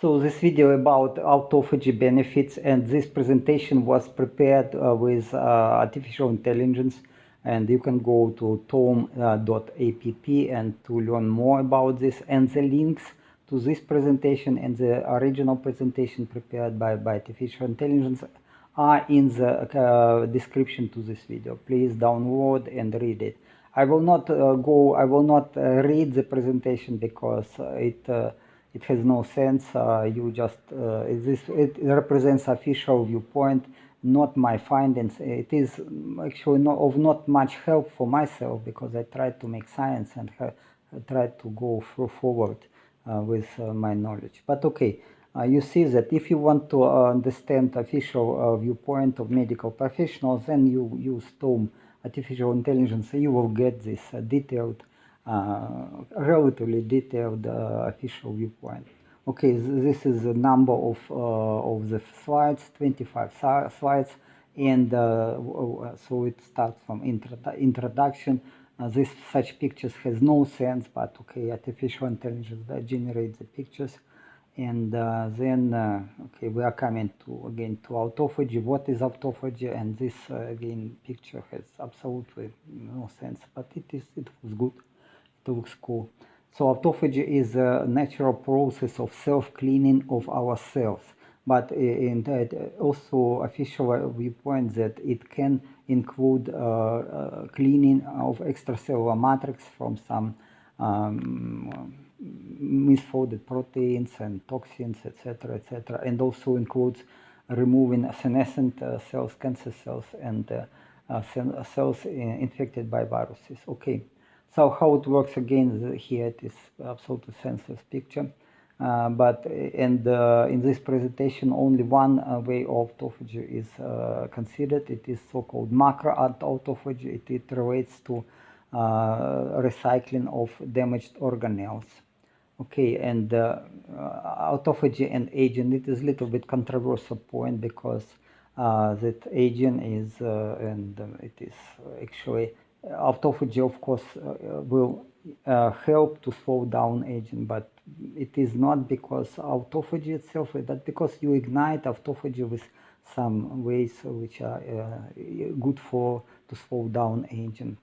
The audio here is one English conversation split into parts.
So this video about autophagy benefits, and this presentation was prepared with artificial intelligence, and you can go to TOME.app and to learn more about this, and the links to this presentation and the original presentation prepared by artificial intelligence are in the description to this video. Please download and read it. I will not read the presentation because it has no sense. You just it represents official viewpoint, not my findings. It is actually of not much help for myself because I try to make science and try to go forward with my knowledge. But okay, you see that if you want to understand official viewpoint of medical professionals, then you use TOME artificial intelligence. You will get this detailed. Relatively detailed official viewpoint. Okay, this is the number of the slides, 25 slides, and so it starts from introduction. Such pictures has no sense, but okay, artificial intelligence generates the pictures, and then okay, we are coming to again to autophagy. What is autophagy? And this again picture has absolutely no sense, but it was good. It looks cool. So autophagy is a natural process of self-cleaning of our cells, but in that also official viewpoint that it can include cleaning of extracellular matrix from some misfolded proteins and toxins, etc., etc., and also includes removing senescent cells, cancer cells, and cells infected by viruses. Okay. So how it works again, here it is absolutely senseless picture, but in this presentation only one way of autophagy is considered. It is so-called macro autophagy. It relates to recycling of damaged organelles. Okay, and autophagy and aging, it is a little bit controversial point because that aging is, and it is actually, autophagy, of course, will help to slow down aging, but it is not because autophagy itself, but because you ignite autophagy with some ways which are good to slow down aging.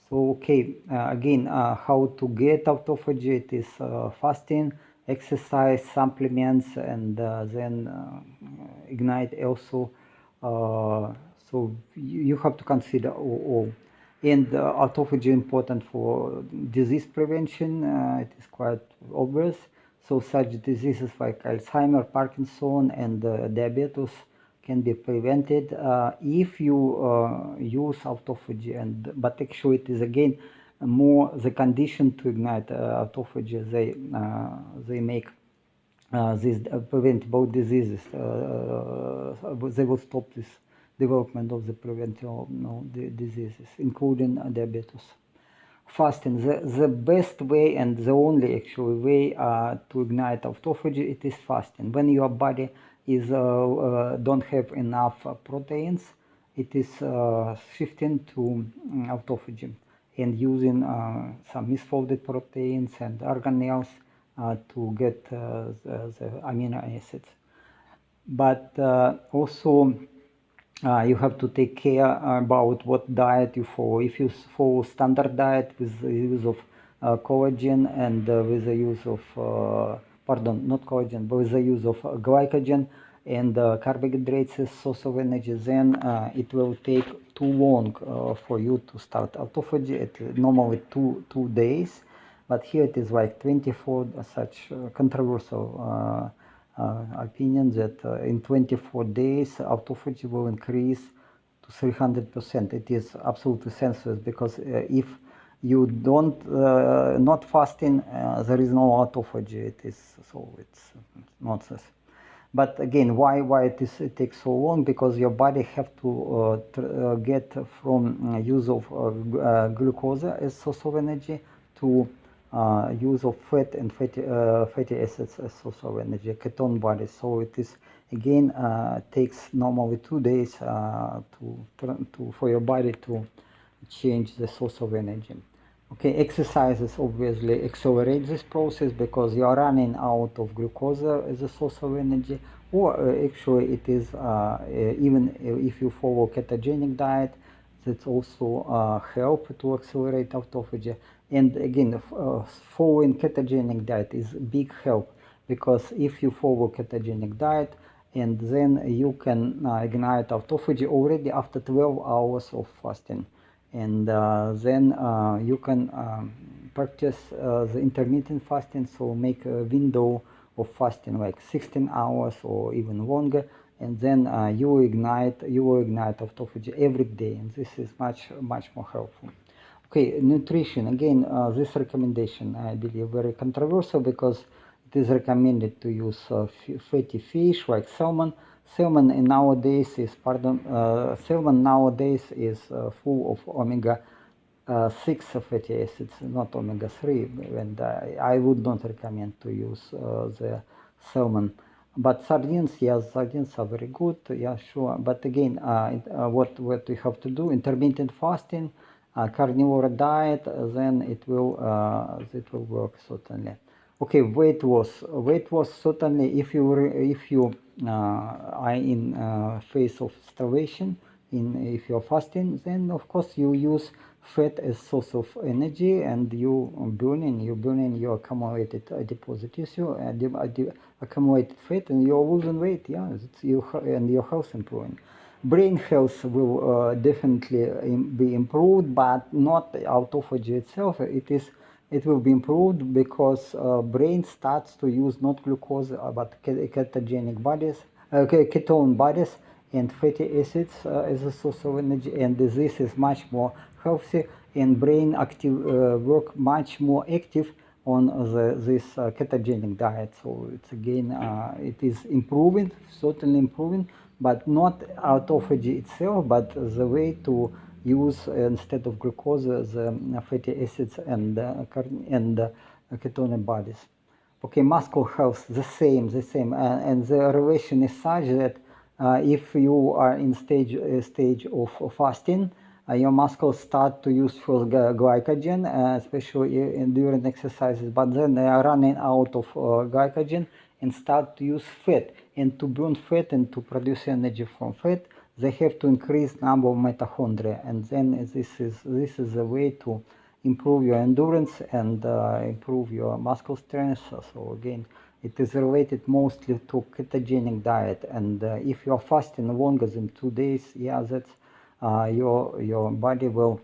So, okay, again, how to get autophagy? It is fasting, exercise, supplements, and then ignite also. So you have to consider all. And autophagy important for disease prevention. It is quite obvious. So such diseases like Alzheimer, Parkinson, and diabetes can be prevented if you use autophagy. But actually, it is again more the condition to ignite autophagy. They make these preventable diseases. They will stop this development of the preventable diseases, including diabetes. Fasting, the best way and the only actually way to ignite autophagy, it is fasting. When your body is don't have enough proteins, it is shifting to autophagy and using some misfolded proteins and organelles to get the amino acids. But also you have to take care about what diet you follow. If you follow standard diet with the use of collagen and with the use of, not collagen, but with the use of glycogen and carbohydrates as source of energy, then it will take too long for you to start autophagy. It normally two days, but here it is like 24, such controversial opinion that in 24 days autophagy will increase to 300%. It is absolutely senseless because if you don't not fasting, there is no autophagy. It's nonsense. But again, why it takes so long? Because your body have to get from use of glucose as source of energy to use of fat and fatty acids as source of energy, ketone bodies. So it is again takes normally 2 days for your body to change the source of energy. Okay, exercises obviously accelerate this process because you are running out of glucose as a source of energy, or actually it is even if you follow ketogenic diet, that's also help to accelerate autophagy. And again, following ketogenic diet is big help because if you follow ketogenic diet, and then you can ignite autophagy already after 12 hours of fasting. And then you can practice the intermittent fasting, so make a window of fasting like 16 hours or even longer, and then you will ignite autophagy every day, and this is much more helpful. Okay, nutrition, again, this recommendation I believe very controversial because it is recommended to use fatty fish like salmon. Salmon nowadays is full of omega 6 fatty acids, not omega 3, and I would not recommend to use the salmon. But sardines, yes, sardines are very good, yeah, sure. But again, what we have to do, intermittent fasting, carnivore diet, then it will work certainly. Okay, weight loss. Weight loss certainly if you are in phase of starvation, if you're fasting, then of course you use fat as source of energy, and you burning your accumulated deposit tissue, accumulated fat, and you're losing weight. Yeah, and your health improving. Brain health will definitely be improved, but not autophagy itself. It will be improved because brain starts to use not glucose but ketogenic bodies, ketone bodies, and fatty acids as a source of energy, and this is much more healthy, and brain work much more active on this ketogenic diet. So it's again it is improving, certainly improving, but not autophagy itself, but the way to use instead of glucose the fatty acids and ketone bodies. Okay, muscle health, the same, and the relation is such that if you are in stage of fasting, your muscles start to use first glycogen, especially during exercises, but then they are running out of glycogen and start to use fat. And to burn fat and to produce energy from fat, they have to increase number of mitochondria, and then this is a way to improve your endurance and improve your muscle strength. So again, it is related mostly to ketogenic diet, and if you are fasting longer than 2 days, yeah, that's your body will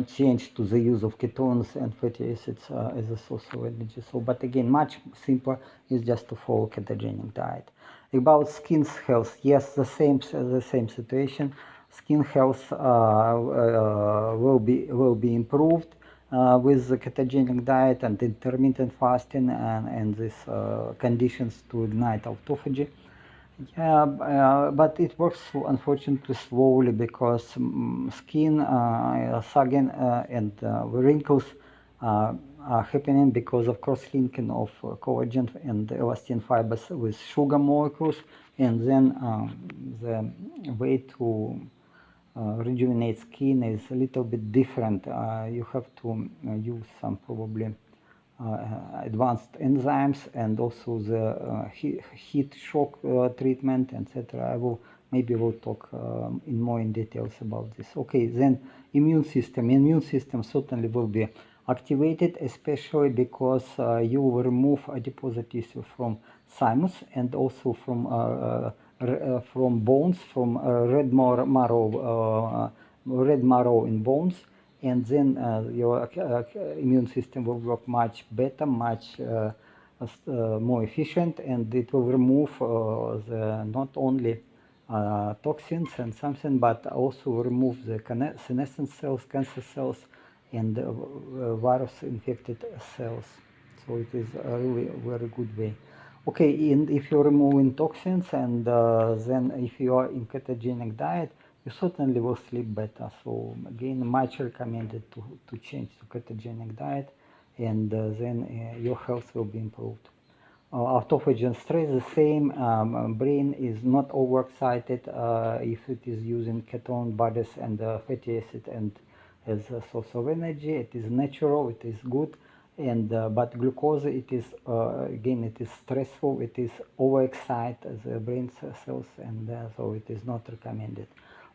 change to the use of ketones and fatty acids as a source of energy. So, but again, much simpler is just to follow ketogenic diet. About skin's health, yes, the same situation. Skin health will be improved with the ketogenic diet and intermittent fasting and these conditions to ignite autophagy. Yeah, but it works unfortunately slowly because skin sagging and wrinkles are happening because of cross-linking of collagen and elastin fibers with sugar molecules, and then the way to rejuvenate skin is a little bit different. You have to use some probably advanced enzymes and also the heat shock treatment, etc. Maybe we'll talk in details about this. Okay, then immune system certainly will be activated, especially because you will remove adipose tissue from thymus and also from bones, from red marrow in bones, and then your immune system will work much better, much more efficient, and it will remove not only toxins and something, but also remove the senescent cells, cancer cells, and virus-infected cells. So it is a really very good way. Okay, and if you're removing toxins, and then if you are in ketogenic diet, you certainly will sleep better. So again, much recommended to change to ketogenic diet, and then your health will be improved. Autophagy and stress, the same. Brain is not overexcited if it is using ketone bodies and fatty acid and as a source of energy. It is natural, it is good, and but glucose, it is again, it is stressful, it is overexcite the brain cells, and so it is not recommended.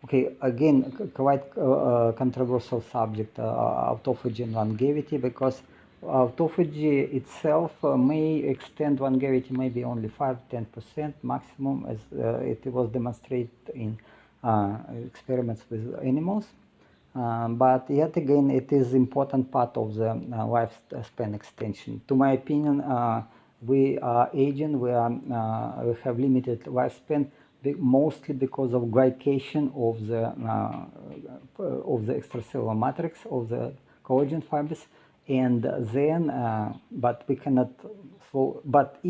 Okay, again, quite controversial subject, autophagy and longevity, because autophagy itself may extend longevity maybe only 5-10% maximum, as it was demonstrated in experiments with animals. But yet again, it is important part of the lifespan extension. To my opinion, we are aging, we have limited lifespan, mostly because of glycation of the extracellular matrix of the collagen fibers, and then but we cannot slow. But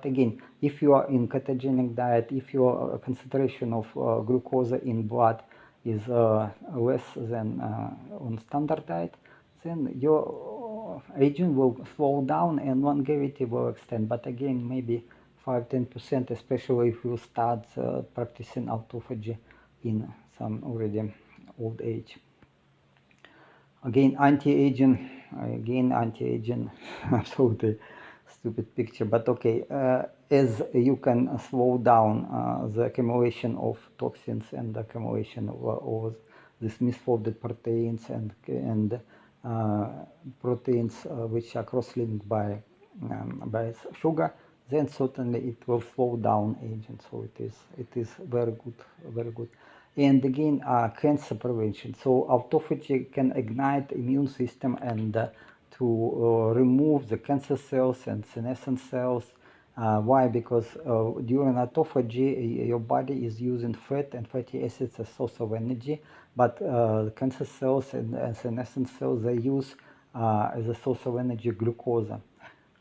again, if you are in ketogenic diet, if your concentration of glucose in blood is less than on standard diet, then your aging will slow down and longevity will extend. But again, maybe 5-10%, especially if you start practicing autophagy in some already old age. Again, anti-aging, absolutely stupid picture, but okay, as you can slow down the accumulation of toxins and the accumulation of these misfolded proteins and proteins which are cross-linked by sugar, then certainly it will slow down aging. So it is very good, very good. And again, cancer prevention. So autophagy can ignite immune system and to remove the cancer cells and senescent cells. Why? Because during autophagy, your body is using fat and fatty acids as source of energy, but cancer cells and senescent cells, they use as a source of energy glucose.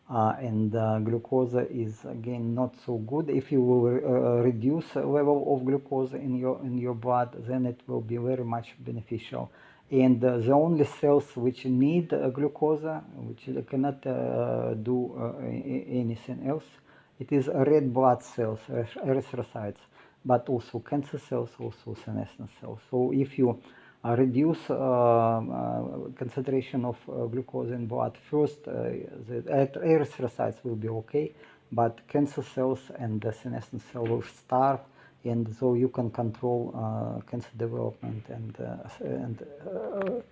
And glucose is again not so good. If you will reduce the level of glucose in your blood, then it will be very much beneficial. And the only cells which need glucose, which cannot do anything else, it is red blood cells, erythrocytes, but also cancer cells, also senescent cells. So if you reduce concentration of glucose in blood, first the erythrocytes will be okay, but cancer cells and the senescent cell will starve, and so you can control cancer development and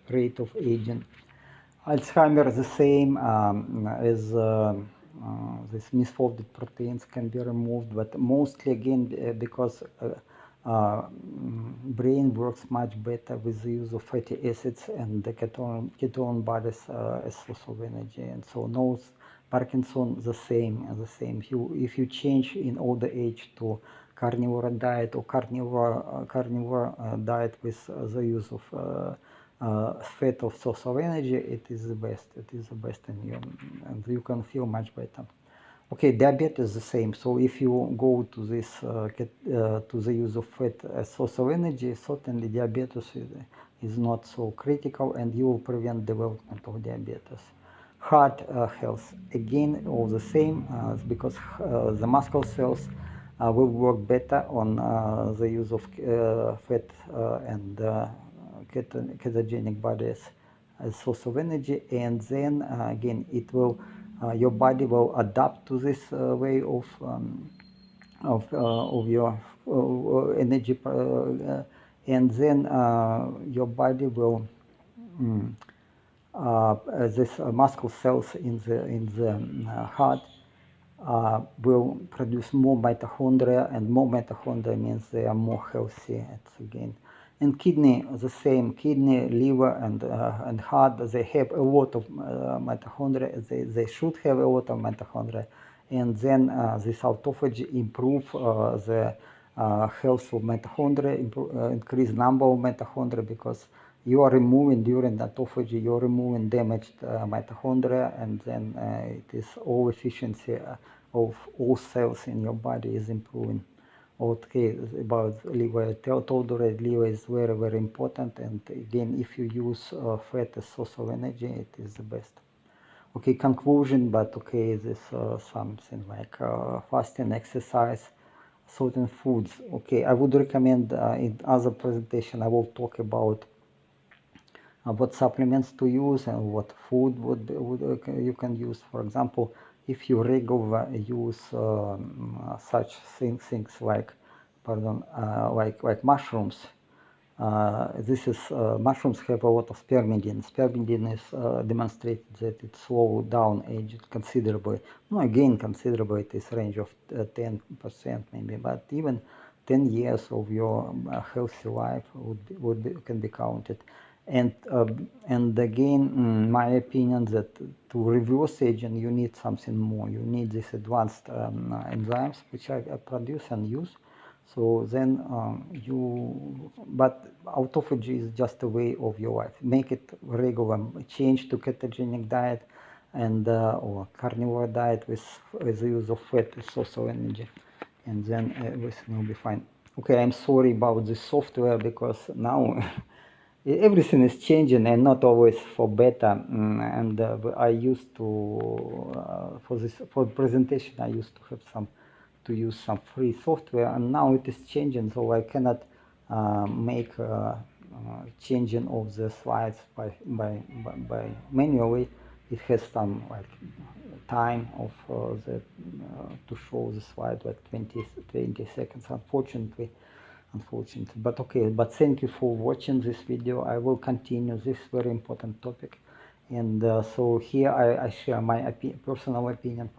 rate of aging. Alzheimer's the same, as these misfolded proteins can be removed, but mostly again because brain works much better with the use of fatty acids and the ketone bodies as source of energy, and so no Parkinson the same. If you change in older age to carnivore diet or carnivore diet with the use of fat of source of energy, it is the best. It is the best in you, and you can feel much better. Okay, diabetes is the same. So if you go to this to the use of fat as source of energy, certainly diabetes is not so critical, and you will prevent development of diabetes. Heart health, again, all the same, because the muscle cells will work better on the use of fat and ketogenic bodies as source of energy, and then again it will your body will adapt to this way of your energy, and then your body will this muscle cells in the heart will produce more mitochondria, and more mitochondria means they are more healthy. It's again. And kidney, the same. Kidney, liver, and heart, they have a lot of mitochondria. They should have a lot of mitochondria. And then this autophagy improve the health of mitochondria, increase number of mitochondria, because you are removing during autophagy, you are removing damaged mitochondria, and then it is all efficiency of all cells in your body is improving. Okay, about liver, I told already, liver is very, very important, and again, if you use fat as source of energy, it is the best. Okay, conclusion, but okay, this something like fasting, exercise, certain foods. Okay, I would recommend in other presentation, I will talk about what supplements to use and what food you can use. For example, if you regularly use such things like, like mushrooms. Mushrooms have a lot of spermidine. Spermidine is demonstrated that it slows down age considerably. No, again, considerably, it is range of 10% maybe, but even 10 years of your healthy life can be counted. And again, my opinion that to reverse aging, you need something more. You need these advanced enzymes which I produce and use. So then but autophagy is just a way of your life. Make it regular, change to ketogenic diet and or carnivore diet with the use of fat with social energy, and then everything will be fine. Okay, I'm sorry about the software because now everything is changing and not always for better. And I used to for presentation I used to have use some free software, and now it is changing, so I cannot make changing of the slides by manually. It has some like time of to show the slide like 20 seconds, unfortunately. But okay, but thank you for watching this video. I will continue this very important topic, and so here I share my personal opinion,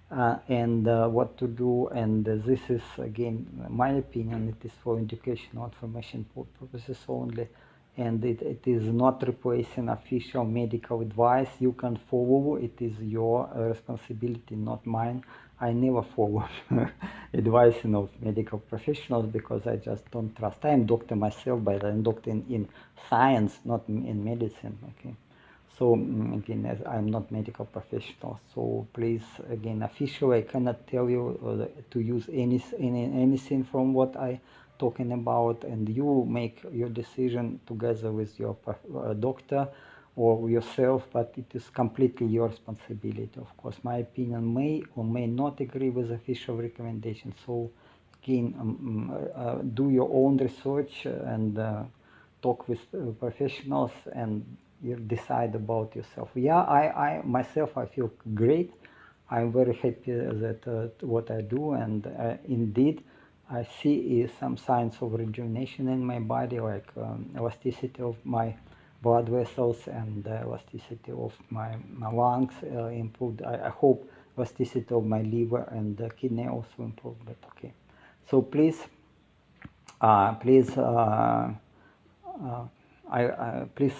and what to do, and this is again my opinion. It is for educational information purposes only, and it is not replacing official medical advice. You can follow, it is your responsibility, not mine. I never follow advising of medical professionals because I just don't trust. I am doctor myself, but I'm doctor in science, not in medicine. Okay. So again, as I'm not medical professional, so please, again, officially I cannot tell you to use anything from what I talking about, and you make your decision together with your doctor or yourself, but it is completely your responsibility. Of course, my opinion may or may not agree with official recommendations. So again, do your own research and talk with professionals and you decide about yourself. Yeah, I myself, I feel great. I'm very happy that what I do, and indeed I see some signs of rejuvenation in my body, like elasticity of my blood vessels and elasticity of my lungs improved. I hope elasticity of my liver and kidney also improved, but okay. So please, please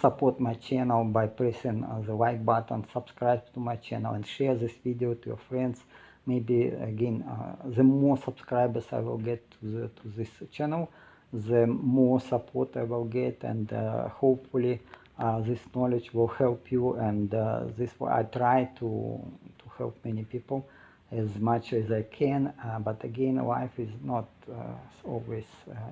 support my channel by pressing the like button, subscribe to my channel, and share this video to your friends. Maybe again, the more subscribers I will get to this channel, the more support I will get, and hopefully this knowledge will help you. And this I try to help many people as much as I can. But again, life is not always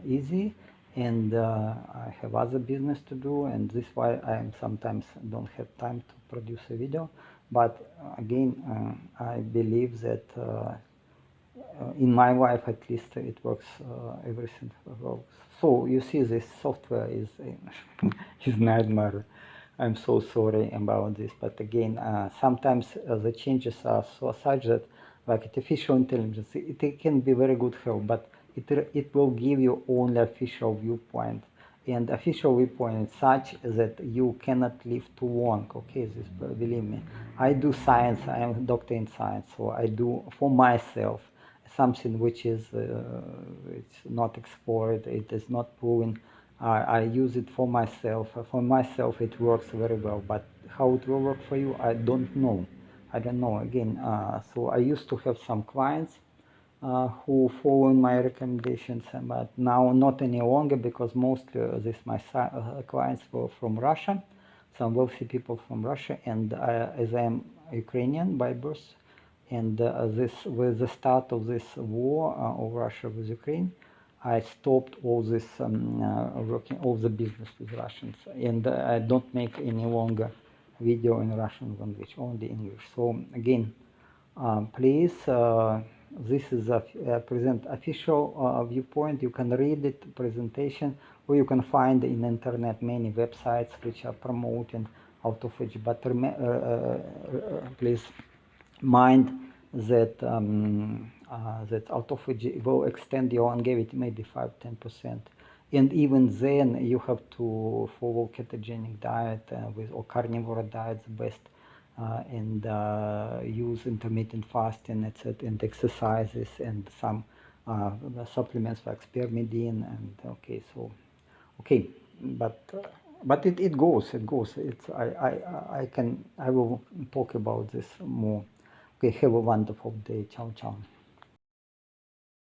easy, and I have other business to do, and this is why I sometimes don't have time to produce a video. But again, I believe that in my life at least it works, everything works. So you see, this software is is nightmare. I'm so sorry about this, but again, sometimes the changes are so such that, like artificial intelligence, it can be very good help, but it will give you only official viewpoint, and official viewpoint is such that you cannot live too long. Okay, this, believe me. I do science. I am a doctor in science, so I do for myself something which is it's not explored. It is not proven. I use it for myself. For myself, it works very well. But how it will work for you, I don't know. I don't know. Again, so I used to have some clients who follow my recommendations, but now not any longer, because mostly my clients were from Russia, some wealthy people from Russia, and as I am Ukrainian by birth, and with the start of this war of Russia with Ukraine, I stopped all this working, all the business with Russians, and I don't make any longer video in Russian language, only English. So again, please this is a present official viewpoint. You can read it, presentation, or you can find in internet many websites which are promoting autophagy. But please mind that that autophagy will extend your longevity maybe 5-10%. And even then, you have to follow ketogenic diet with or carnivore diet, the best, and use intermittent fasting, etc., and exercises, and some supplements like Spermidine. And okay, but it goes. It's I will talk about this more. Okay, have a wonderful day. Ciao, ciao.